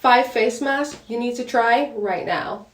5 face masks you need to try right now.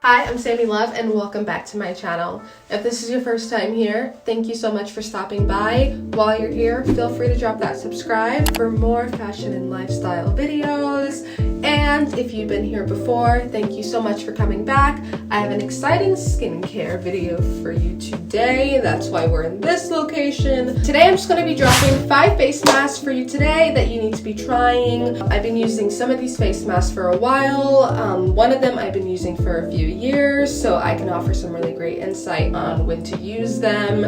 Hi, I'm Sammy Love and welcome back to my channel. If this is your first time here, thank you so much for stopping by. While you're here, feel free to drop that subscribe for more fashion and lifestyle videos. And if you've been here before, thank you so much for coming back. I have an exciting skincare video for you today. That's why we're in this location. Today I'm just going to be dropping 5 face masks for you today that you need to be trying. I've been using some of these face masks for a while. One of them I've been using for a few years, so I can offer some really great insight on when to use them.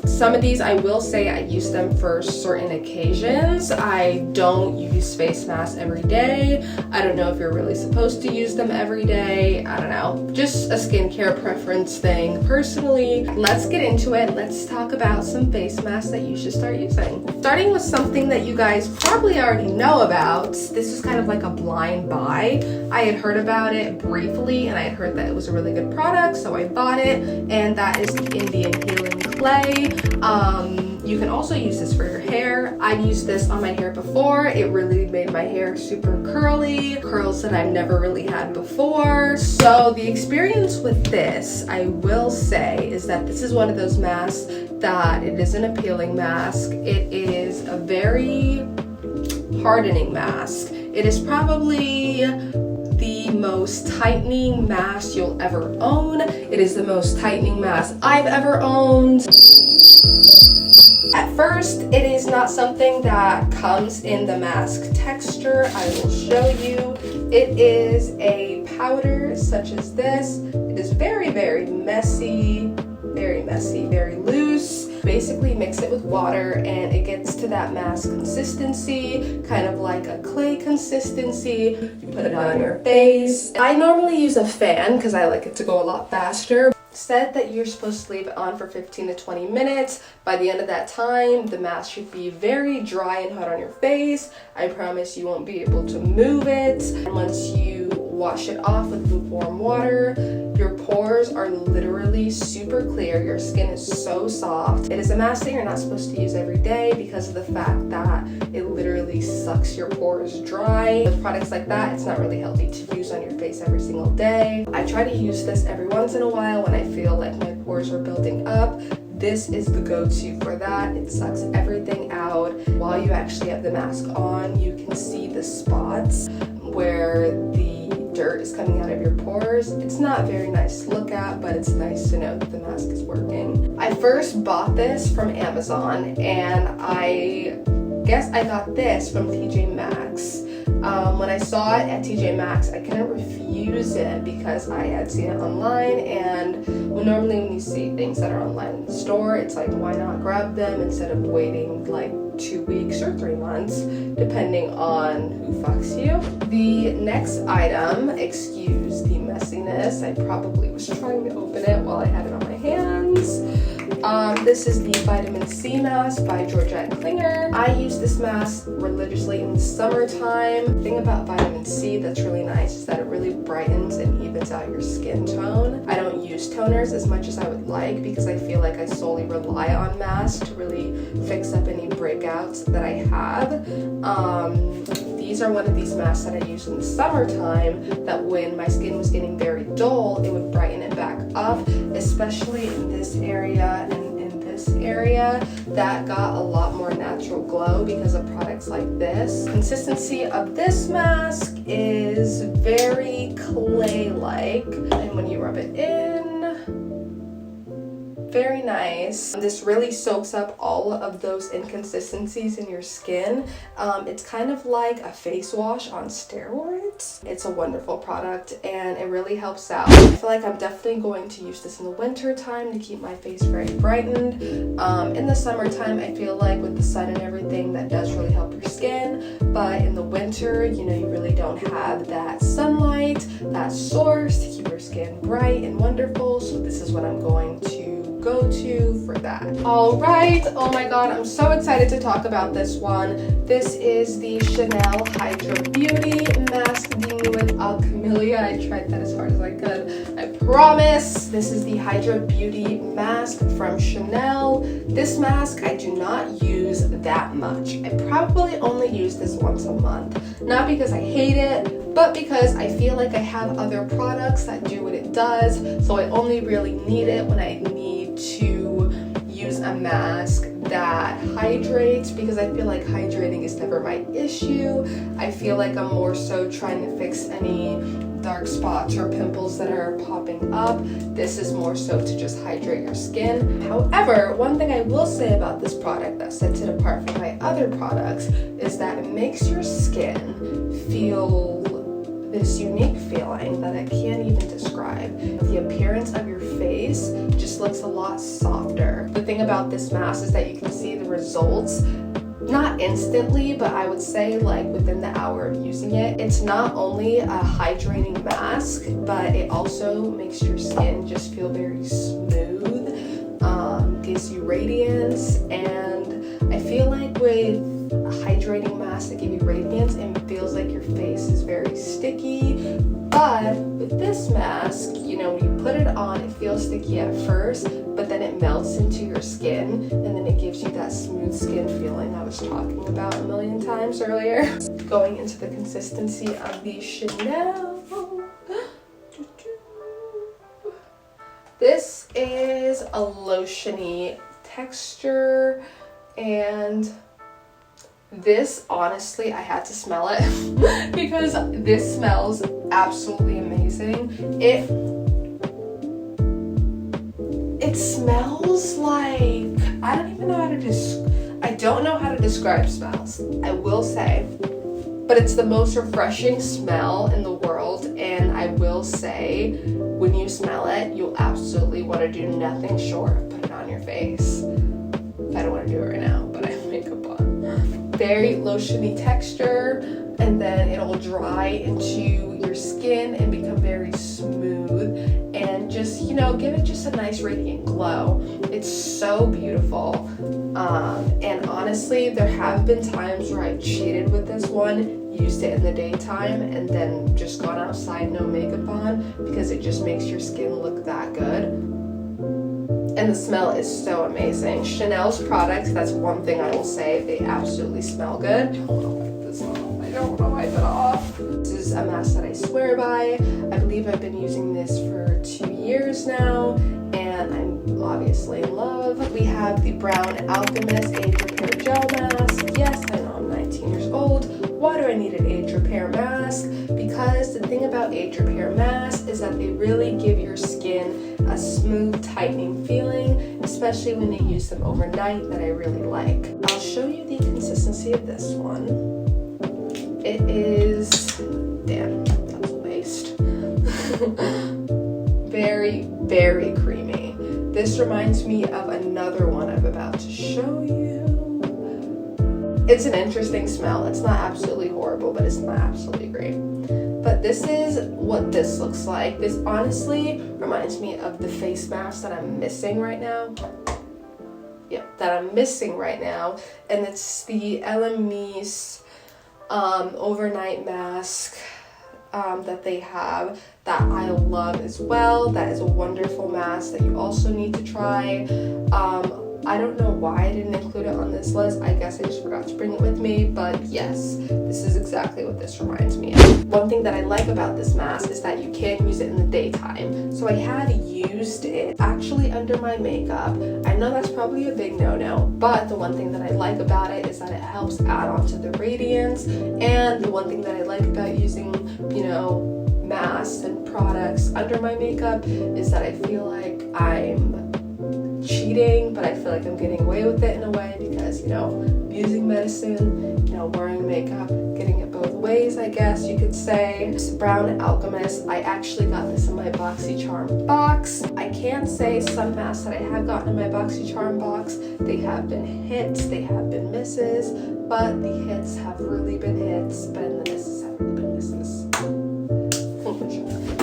Some of these I will say I use them for certain occasions. I don't use face masks every day. I don't know if you're really supposed to use them every day. I don't know. Just a skincare preference thing. Personally, let's get into it. Let's talk about some face masks that you should start using. Starting with something that you guys probably already know about. This is kind of like a blind buy. I had heard about it briefly and I had heard that it was a really good product, so I bought it, and that is the Indian Healing Clay. You can also use this for your hair. I've used this on my hair before. It really made my hair super curly, curls that I've never really had before. So the experience with this, I will say, is that this is one of those masks that it is an appealing mask. It is a very hardening mask. It is probably the most tightening mask you'll ever own. It is the most tightening mask I've ever owned. At first, it is not something that comes in the mask texture. I will show you. It is a powder such as this. It is very, very messy, very loose. Basically mix it with water and it gets to that mask consistency, kind of like a clay consistency. You put it on your face. I normally use a fan because I like it to go a lot faster. Said that you're supposed to leave it on for 15 to 20 minutes. By the end of that time, the mask should be very dry and hot on your face. I promise you won't be able to move it. And once you wash it off with lukewarm water, your pores are literally super clear. Your skin is so soft. It is a mask that you're not supposed to use every day because of the fact that it literally sucks your pores dry. With products like that, it's not really healthy to use on your face every single day. I try to use this every once in a while when I feel like my pores are building up. This is the go-to for that. It sucks everything out. While you actually have the mask on, you can see the spots where the dirt is coming out of your pores. It's not very nice to look at, but it's nice to know that the mask is working. I first bought this from Amazon, and I guess I got this from TJ Maxx. When I saw it at TJ Maxx, I couldn't refuse it because I had seen it online, and normally when you see things that are online in the store, it's like, why not grab them instead of waiting like 2 weeks or 3 months, depending on who fucks you. The next item, excuse the messiness, I probably was trying to open it while I had it on my hands. This is the Vitamin C mask by Georgette Klinger. I use this mask religiously in the summertime. The thing about vitamin C that's really nice is that it really brightens and evens out your skin tone. I don't use toners as much as I would like because I feel like I solely rely on masks to really fix up any breakouts that I have. These are one of these masks that I use in the summertime that when my skin was getting very dull, it would brighten it back up, especially in this area and in this area. That got a lot more natural glow because of products like this. Consistency of this mask is very clay-like, and when you rub it in, very nice. This really soaks up all of those inconsistencies in your skin. It's kind of like a face wash on steroids. It's a wonderful product and it really helps out. I feel like I'm definitely going to use this in the winter time to keep my face very brightened. In the summertime, I feel like with the sun and everything, that does really help your skin. But in the winter, you know, you really don't have that sunlight, that source to keep your skin bright and wonderful. So this is what I'm going to go to for that. All right, oh my god, I'm so excited to talk about this one. This is the Chanel Hydra Beauty Mask, the newest Julia. I tried that as hard as I could. I promise. This is the HYDRA Beauty Mask from Chanel. This mask I do not use that much. I probably only use this once a month. Not because I hate it, but because I feel like I have other products that do what it does. So I only really need it when I need to use a mask that hydrates, because I feel like hydrating is never my issue. I feel like I'm more so trying to fix any dark spots or pimples that are popping up. This is more so to just hydrate your skin. However, one thing I will say about this product that sets it apart from my other products is that it makes your skin feel this unique feeling that I can't even describe. The appearance of your face just looks a lot softer. The thing about this mask is that you can see the results, not instantly, but I would say like within the hour of using it. It's not only a hydrating mask, but it also makes your skin just feel very smooth, gives you radiance, and I feel like with hydrating masks that give you radiance, it feels like your face is very sticky. But with this mask, you know, when you put it on, it feels sticky at first, but then it melts into your skin, and then it gives you that smooth skin feeling I was talking about a million times earlier. Going into the consistency of the Chanel. This is a lotiony texture, and this, honestly, I had to smell it because this smells absolutely amazing. It smells like, I don't even know how to I don't know how to describe smells, I will say, but it's the most refreshing smell in the world, and I will say, when you smell it, you'll absolutely want to do nothing short of put it on your face. I don't want to do it right now, but I have makeup on. Very lotiony texture, and then it'll dry into your skin and become very smooth, and just, you know, give it just a nice radiant glow. It's so beautiful. And honestly, there have been times where I've cheated with this one, used it in the daytime, and then just gone outside no makeup on, because it just makes your skin look that good. And the smell is so amazing. Chanel's products, that's one thing I will say, they absolutely smell good. I don't want to wipe this off. I don't want to wipe it off. This is a mask that I swear by. I believe I've been using this for 2 years now, and I'm obviously in love. We have the brown Alchemist Age Repair Gel Mask. Yes, I know I'm 19 years old. Why do I need an age repair mask? Because the thing about age repair masks is that they really give your skin a smooth, tightening feeling, especially when you use them overnight, that I really like. I'll show you the consistency of this one. It is, damn, that's a waste. Very, very creamy. This reminds me of another one I'm about to show you. It's an interesting smell. It's not absolutely horrible, but it's not absolutely great. But this is what this looks like. This honestly reminds me of the face mask that I'm missing right now. Yep, that I'm missing right now. And it's the Alchemist overnight mask that they have that I love as well. That is a wonderful mask that you also need to try. I don't know why I didn't include it on this list. I guess I just forgot to bring it with me, but yes, this is exactly what this reminds me of. One thing that I like about this mask is that you can use it in the daytime. So I had used it actually under my makeup. I know that's probably a big no-no, but the one thing that I like about it is that it helps add on to the radiance. And the one thing that I like about using, you know, masks and products under my makeup is that I feel like I'm cheating, but I feel like I'm getting away with it in a way because, you know, using medicine, you know, wearing makeup, getting it both ways, I guess you could say. This brown Alchemist, I actually got this in my BoxyCharm box. I can say some masks that I have gotten in my BoxyCharm box, they have been hits, they have been misses, but the hits have really been hits, but the misses have really been misses.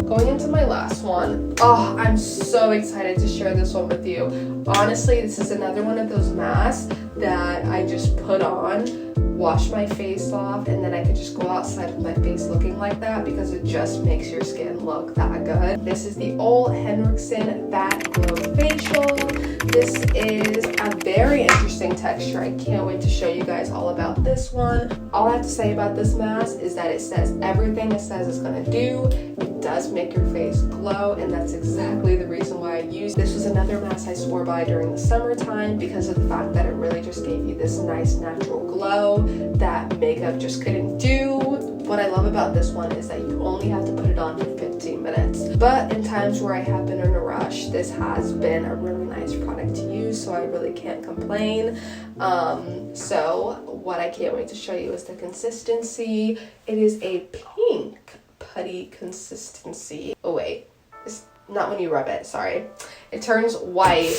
Going into my last one, oh, I'm so excited to share this one with you. Honestly, this is another one of those masks that I just put on wash my face off and then I could just go outside with my face looking like that, because it just makes your skin look that good. This is the old Henriksen FACIALl Glow Facial. This is a very interesting texture. I can't wait to show you guys all about this one. All I have to say about this mask is that it says everything it says it's gonna do. It does make your face glow, and that's exactly the reason why I use. This was another mask I swore by during the summertime because of the fact that it really just gave you this nice natural glow that makeup just couldn't do. What I love about this one is that you only have to put it on for 15 minutes. But in times where I have been in a rush, this has been a really nice product to use, so I really can't complain. So what I can't wait to show you is the consistency. It is a pink putty consistency. Oh wait, it's not when you rub it, sorry. It turns white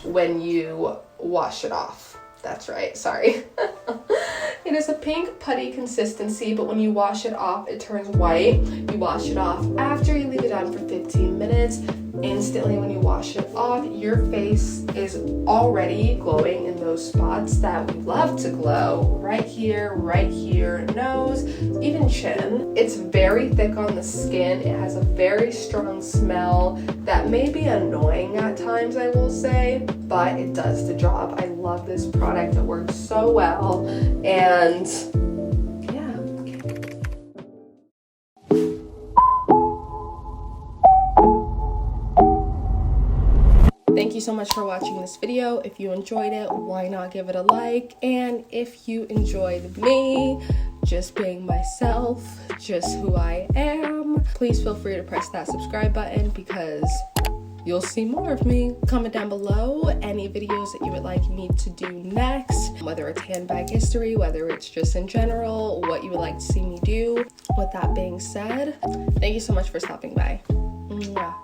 when you wash it off. That's right, sorry. It is a pink putty consistency, but when you wash it off, it turns white. You wash it off after you leave it on for 15 minutes. Instantly when you wash it off, your face is already glowing in those spots that we love to glow. Right here, nose, even chin. It's very thick on the skin. It has a very strong smell that may be annoying at times, I will say, but it does the job. I love this product. It works so well, and yeah. Thank you so much for watching this video. If you enjoyed it, why not give it a like? And if you enjoyed me just being myself, just who I am, please feel free to press that subscribe button because you'll see more of me. Comment down below any videos that you would like me to do next, whether it's handbag history, whether it's just in general, what you would like to see me do. With that being said, thank you so much for stopping by. Mwah.